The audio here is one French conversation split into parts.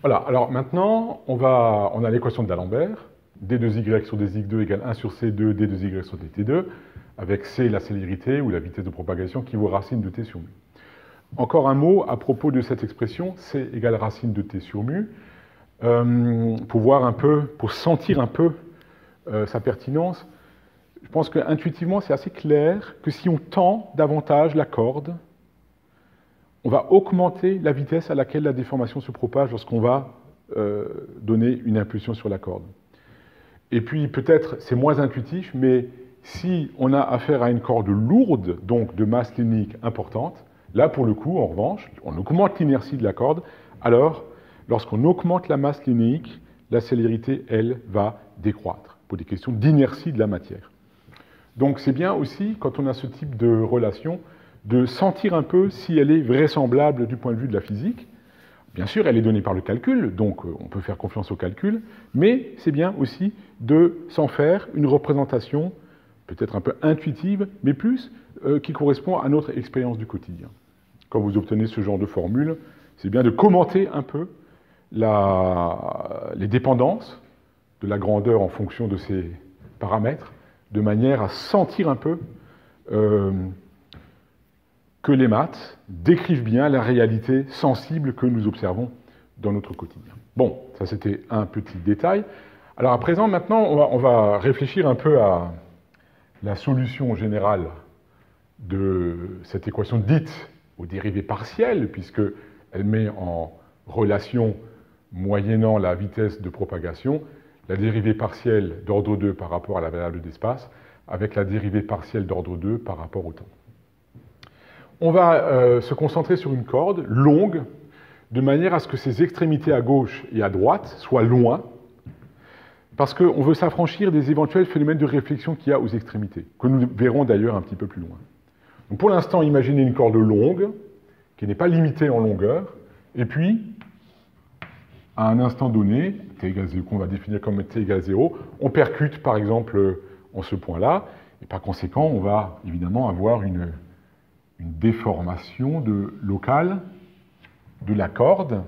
Voilà, alors maintenant, on a l'équation de d'Alembert, d2y sur dx2 égale 1 sur c2 d2y sur dt2, avec c la célérité ou la vitesse de propagation qui vaut racine de t sur mu. Encore un mot à propos de cette expression, c égale racine de t sur mu, pour voir un peu, pour sentir un peu sa pertinence. Je pense qu'intuitivement, c'est assez clair que si on tend davantage la corde, on va augmenter la vitesse à laquelle la déformation se propage lorsqu'on va donner une impulsion sur la corde. Et puis peut-être c'est moins intuitif, mais si on a affaire à une corde lourde, donc de masse linéique importante, là pour le coup, en revanche, on augmente l'inertie de la corde, alors lorsqu'on augmente la masse linéique, la célérité, elle, va décroître, pour des questions d'inertie de la matière. Donc c'est bien aussi, quand on a ce type de relation, de sentir un peu si elle est vraisemblable du point de vue de la physique. Bien sûr, elle est donnée par le calcul, donc on peut faire confiance au calcul, mais c'est bien aussi de s'en faire une représentation peut-être un peu intuitive, mais plus qui correspond à notre expérience du quotidien. Quand vous obtenez ce genre de formule, c'est bien de commenter un peu les dépendances de la grandeur en fonction de ces paramètres, de manière à sentir un peu que les maths décrivent bien la réalité sensible que nous observons dans notre quotidien. Bon, ça c'était un petit détail. Alors à présent, maintenant, on va réfléchir un peu à la solution générale de cette équation dite aux dérivées partielles, puisqu'elle met en relation, moyennant la vitesse de propagation, la dérivée partielle d'ordre 2 par rapport à la variable d'espace, avec la dérivée partielle d'ordre 2 par rapport au temps. On va se concentrer sur une corde longue, de manière à ce que ses extrémités à gauche et à droite soient loin, parce qu'on veut s'affranchir des éventuels phénomènes de réflexion qu'il y a aux extrémités, que nous verrons d'ailleurs un petit peu plus loin. Donc pour l'instant, imaginez une corde longue, qui n'est pas limitée en longueur, et puis, à un instant donné, t égale 0, qu'on va définir comme t égale 0, on percute par exemple en ce point-là, et par conséquent, on va évidemment avoir une déformation locale de la corde,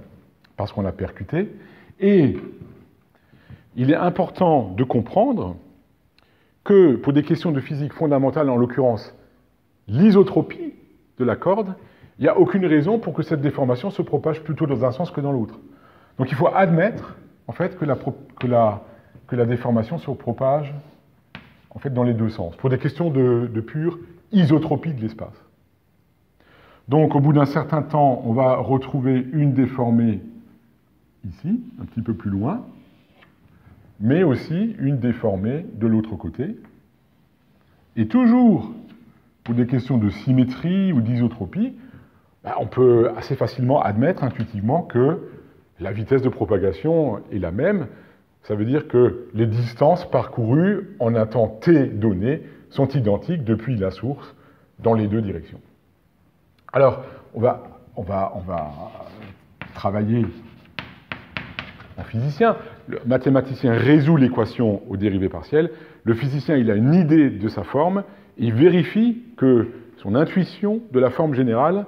parce qu'on l'a percutée. Et il est important de comprendre que, pour des questions de physique fondamentale, en l'occurrence l'isotropie de la corde, il n'y a aucune raison pour que cette déformation se propage plutôt dans un sens que dans l'autre. Donc il faut admettre, en fait, que la déformation se propage en fait, dans les deux sens, pour des questions de pure isotropie de l'espace. Donc, au bout d'un certain temps, on va retrouver une déformée ici, un petit peu plus loin, mais aussi une déformée de l'autre côté. Et toujours, pour des questions de symétrie ou d'isotropie, on peut assez facilement admettre intuitivement que la vitesse de propagation est la même. Ça veut dire que les distances parcourues en un temps t donné sont identiques depuis la source dans les deux directions. Alors, on va travailler en physicien. Le mathématicien résout l'équation aux dérivées partielles. Le physicien, il a une idée de sa forme. Il vérifie que son intuition de la forme générale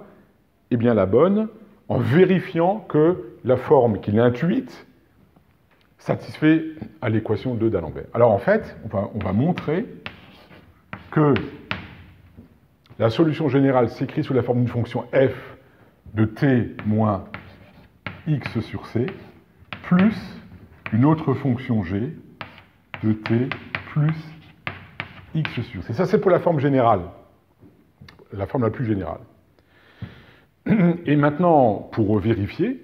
est bien la bonne, en vérifiant que la forme qu'il a intuite satisfait à l'équation de d'Alembert. Alors en fait, on va montrer que la solution générale s'écrit sous la forme d'une fonction f de t moins x sur c, plus une autre fonction g de t plus x sur c. Ça, c'est pour la forme générale, la forme la plus générale. Et maintenant, pour vérifier,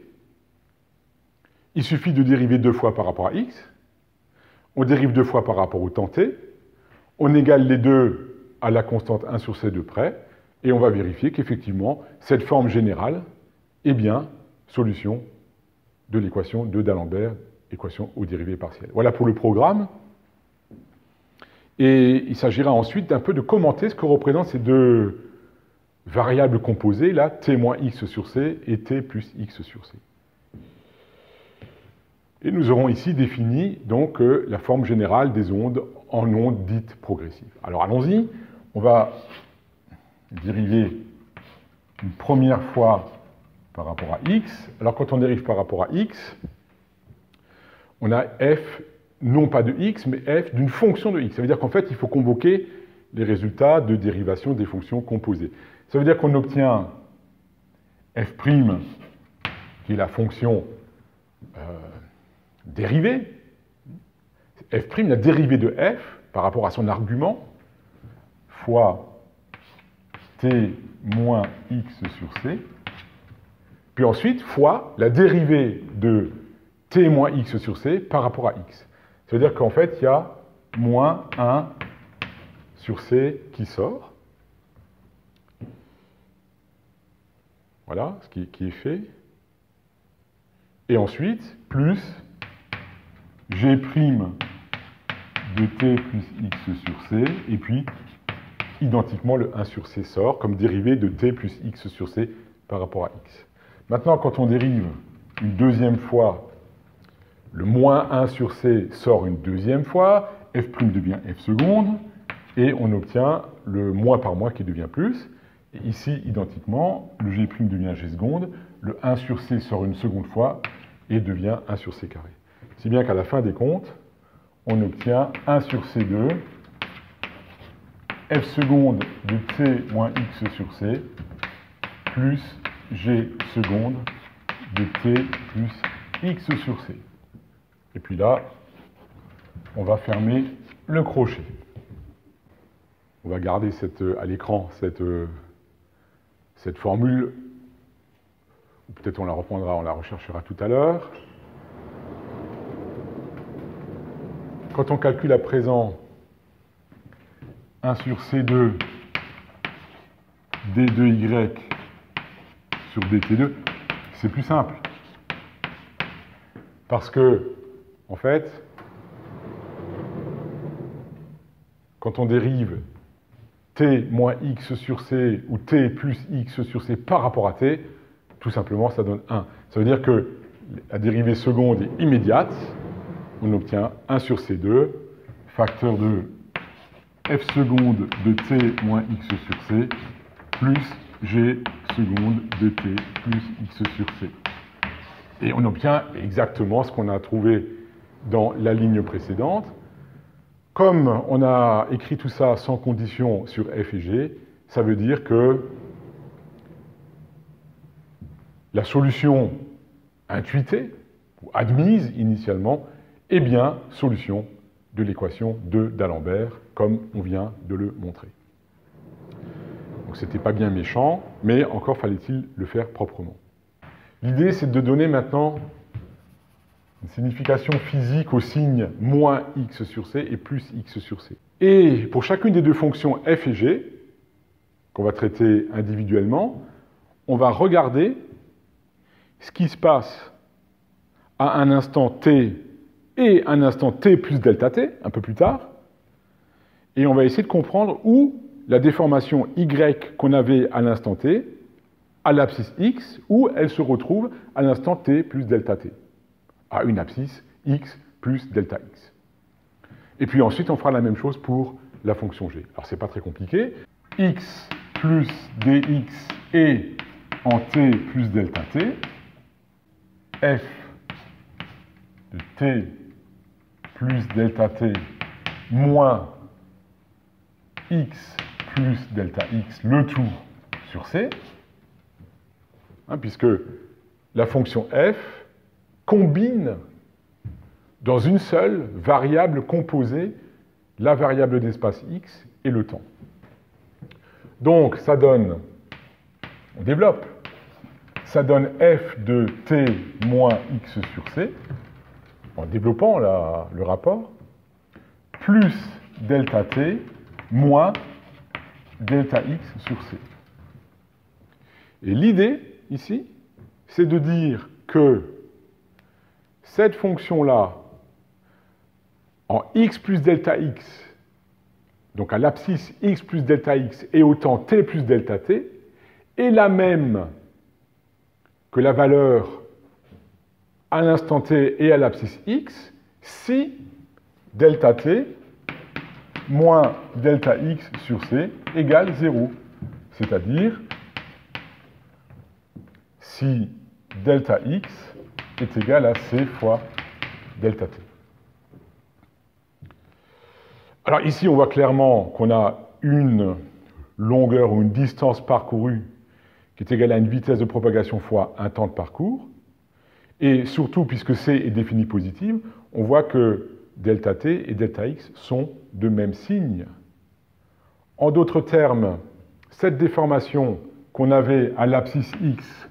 il suffit de dériver 2 fois par rapport à x, on dérive 2 fois par rapport au temps t, on égale les deux à la constante 1 sur c de près, et on va vérifier qu'effectivement, cette forme générale est bien solution de l'équation de d'Alembert, équation aux dérivées partielles. Voilà pour le programme. Et il s'agira ensuite d'un peu de commenter ce que représentent ces deux variables composées, là, t moins x sur c et t plus x sur c. Et nous aurons ici défini donc la forme générale des ondes en ondes dites progressives. Alors allons-y, on va dériver une première fois par rapport à x. Alors quand on dérive par rapport à x, on a f, non pas de x, mais f d'une fonction de x. Ça veut dire qu'en fait, il faut convoquer les résultats de dérivation des fonctions composées. Ça veut dire qu'on obtient f', qui est la fonction dérivée, f', la dérivée de f, par rapport à son argument, fois t moins x sur c, puis ensuite fois la dérivée de t moins x sur c par rapport à x. Ça veut dire qu'en fait, il y a moins 1 sur c qui sort. Voilà ce qui est fait. Et ensuite, plus g' de t plus x sur c, et puis, identiquement, le 1 sur c sort comme dérivée de t plus x sur c par rapport à x. Maintenant, quand on dérive une deuxième fois, le moins 1 sur c sort une deuxième fois, f' devient f seconde, et on obtient le moins par moins qui devient plus. Et ici, identiquement, le g' devient g seconde, le 1 sur c sort une seconde fois, et devient 1 sur c carré. Si bien qu'à la fin des comptes, on obtient 1 sur c2, f seconde de t moins x sur c, plus g seconde de t plus x sur c. Et puis là, on va fermer le crochet. On va garder à l'écran cette formule, ou peut-être on la reprendra, on la recherchera tout à l'heure. Quand on calcule à présent 1 sur C2 D2Y sur DT2, c'est plus simple. Parce que, en fait, quand on dérive t moins x sur c ou t plus x sur c par rapport à t, tout simplement, ça donne 1. Ça veut dire que la dérivée seconde est immédiate. On obtient 1 sur c2, facteur de f seconde de t moins x sur c, plus g seconde de t plus x sur c. Et on obtient exactement ce qu'on a trouvé dans la ligne précédente. Comme on a écrit tout ça sans condition sur f et g, ça veut dire que la solution intuitée, ou admise initialement, est bien solution de l'équation d'Alembert, comme on vient de le montrer. Donc ce n'était pas bien méchant, mais encore fallait-il le faire proprement. L'idée, c'est de donner maintenant une signification physique au signe moins x sur c et plus x sur c. Et pour chacune des deux fonctions f et g, qu'on va traiter individuellement, on va regarder ce qui se passe à un instant t et un instant t plus delta t, un peu plus tard, et on va essayer de comprendre où la déformation y qu'on avait à l'instant t, à l'abscisse x, où elle se retrouve à l'instant t plus delta t, à une abscisse x plus delta x. Et puis ensuite, on fera la même chose pour la fonction g. Alors, c'est pas très compliqué. X plus dx est en t plus delta t, f de t plus delta t moins x plus delta x, le tout sur c, puisque la fonction f combine dans une seule variable composée la variable d'espace x et le temps. Donc, ça donne, on développe, ça donne f de t moins x sur c, en développant le rapport, plus delta t moins delta x sur c. Et l'idée, ici, c'est de dire que cette fonction-là, en x plus delta x, donc à l'abscisse x plus delta x et au temps t plus delta t, est la même que la valeur à l'instant t et à l'abscisse x si delta t moins delta x sur c égale 0. C'est-à-dire, si delta x est égal à c fois delta t. Alors ici, on voit clairement qu'on a une longueur ou une distance parcourue qui est égale à une vitesse de propagation fois un temps de parcours. Et surtout, puisque c est définie positive, on voit que delta t et delta x sont de même signe. En d'autres termes, cette déformation qu'on avait à l'abscisse x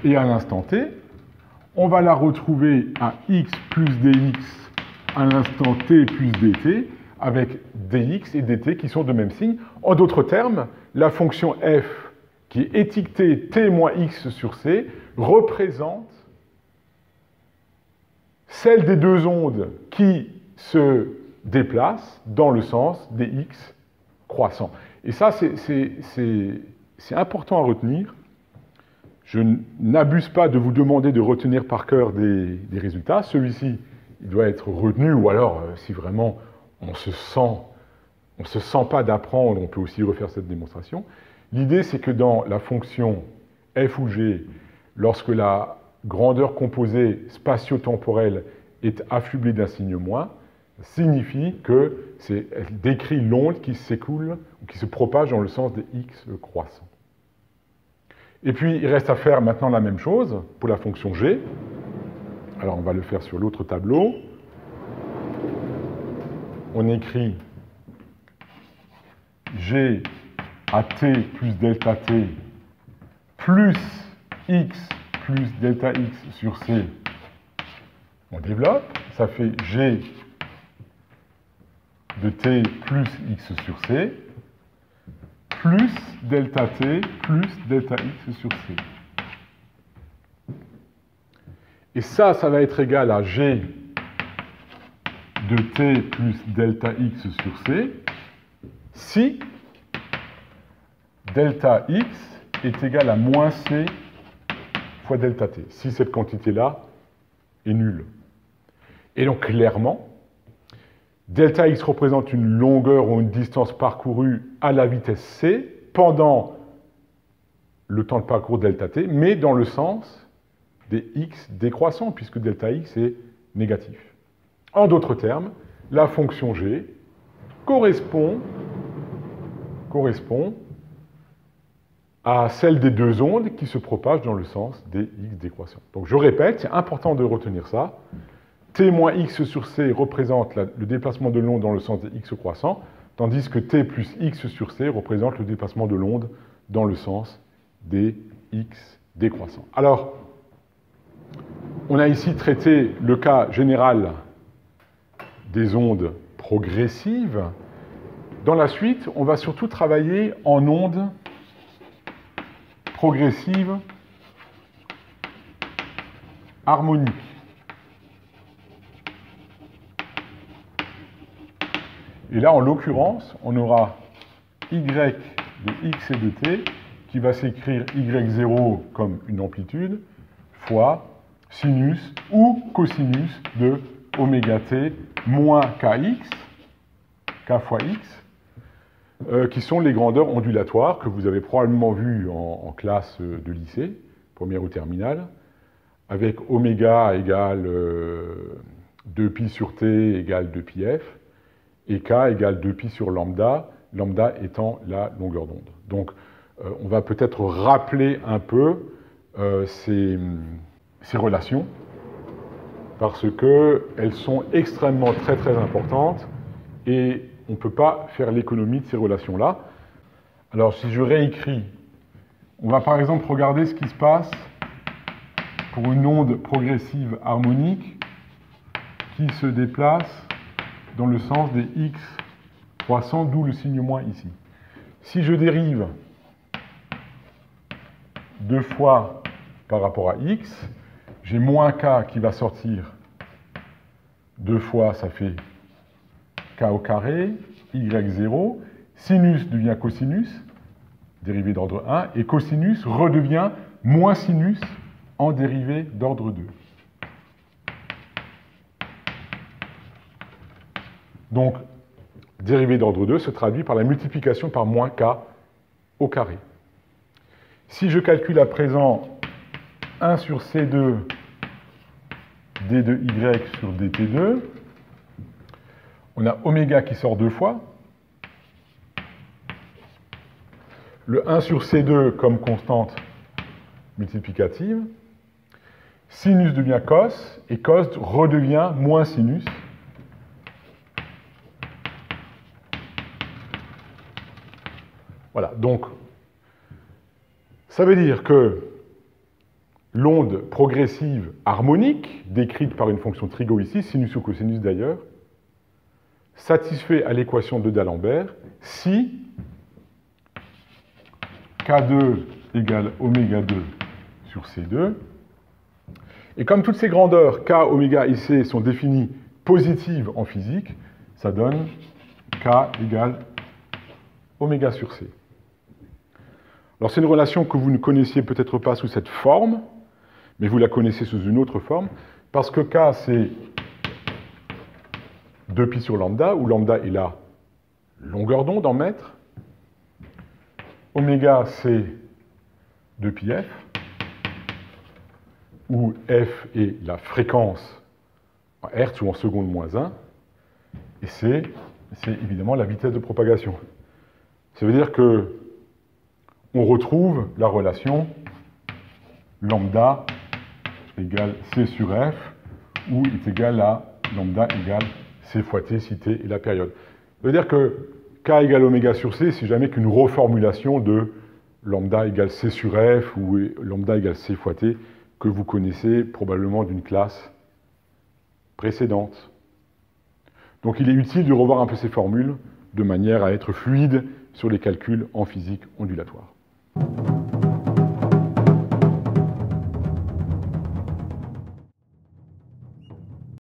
et à l'instant t, on va la retrouver à x plus dx à l'instant t plus dt, avec dx et dt qui sont de même signe. En d'autres termes, la fonction f qui est étiquetée t moins x sur c représente celle des deux ondes qui se déplacent dans le sens des x croissants. Et ça, c'est important à retenir. Je n'abuse pas de vous demander de retenir par cœur des résultats. Celui-ci, il doit être retenu, ou alors, si vraiment on se sent pas d'apprendre, on peut aussi refaire cette démonstration. L'idée, c'est que dans la fonction f ou g, lorsque la grandeur composée spatio-temporelle est affublée d'un signe moins, signifie qu'elle décrit l'onde qui s'écoule ou qui se propage dans le sens des x croissants. Et puis, il reste à faire maintenant la même chose pour la fonction g. Alors, on va le faire sur l'autre tableau. On écrit g à t plus delta t plus x plus delta x sur c. On développe. Ça fait g de t plus x sur c plus delta t plus delta x sur c. Et ça va être égal à g de t plus delta x sur c si delta x est égal à moins c fois delta t, si cette quantité-là est nulle. Et donc, clairement, delta x représente une longueur ou une distance parcourue à la vitesse c pendant le temps de parcours delta t, mais dans le sens des x décroissants, puisque delta x est négatif. En d'autres termes, la fonction g correspond à celle des deux ondes qui se propagent dans le sens des x décroissants. Donc je répète, c'est important de retenir ça. T moins x sur c représente le déplacement de l'onde dans le sens des x croissants, tandis que t plus x sur c représente le déplacement de l'onde dans le sens des x décroissants. Alors, on a ici traité le cas général des ondes progressives. Dans la suite, on va surtout travailler en ondes progressives harmoniques. Et là, en l'occurrence, on aura y de x et de t qui va s'écrire y0 comme une amplitude fois sinus ou cosinus de oméga t moins kx, k fois x, qui sont les grandeurs ondulatoires que vous avez probablement vues en classe de lycée, première ou terminale, avec oméga égale 2pi sur t égale 2πf, et k égale 2pi sur lambda, lambda étant la longueur d'onde. Donc, on va peut-être rappeler un peu ces relations, parce qu'elles sont extrêmement très importantes, et on ne peut pas faire l'économie de ces relations-là. Alors, si je réécris, on va par exemple regarder ce qui se passe pour une onde progressive harmonique qui se déplace dans le sens des x croissants, d'où le signe moins ici. Si je dérive deux fois par rapport à x, j'ai moins k qui va sortir deux fois, ça fait k au carré, y0, sinus devient cosinus, dérivée d'ordre 1, et cosinus redevient moins sinus en dérivée d'ordre 2. Donc, dérivée d'ordre 2 se traduit par la multiplication par moins k au carré. Si je calcule à présent 1 sur C2 d de y sur dt2. On a oméga qui sort 2 fois. Le 1 sur C2 comme constante multiplicative. Sinus devient cos, et cos redevient moins sinus. Voilà, donc, ça veut dire que l'onde progressive harmonique, décrite par une fonction trigo ici, sinus ou cosinus d'ailleurs, satisfait à l'équation de d'Alembert si K2 égale oméga 2 sur C2. Et comme toutes ces grandeurs K, oméga et C sont définies positives en physique, ça donne K égale oméga sur C. Alors c'est une relation que vous ne connaissiez peut-être pas sous cette forme, mais vous la connaissez sous une autre forme, parce que K c'est 2pi sur lambda, où lambda est la longueur d'onde en mètres. Oméga c'est 2πf, où f est la fréquence en hertz ou en seconde moins 1, et c, c'est évidemment la vitesse de propagation. Ça veut dire que on retrouve la relation lambda égale c sur f, où est égal à lambda égale c fois t si t est la période. Ça veut dire que k égale oméga sur c, c'est jamais qu'une reformulation de lambda égale c sur f ou lambda égale c fois t, que vous connaissez probablement d'une classe précédente. Donc il est utile de revoir un peu ces formules de manière à être fluide sur les calculs en physique ondulatoire.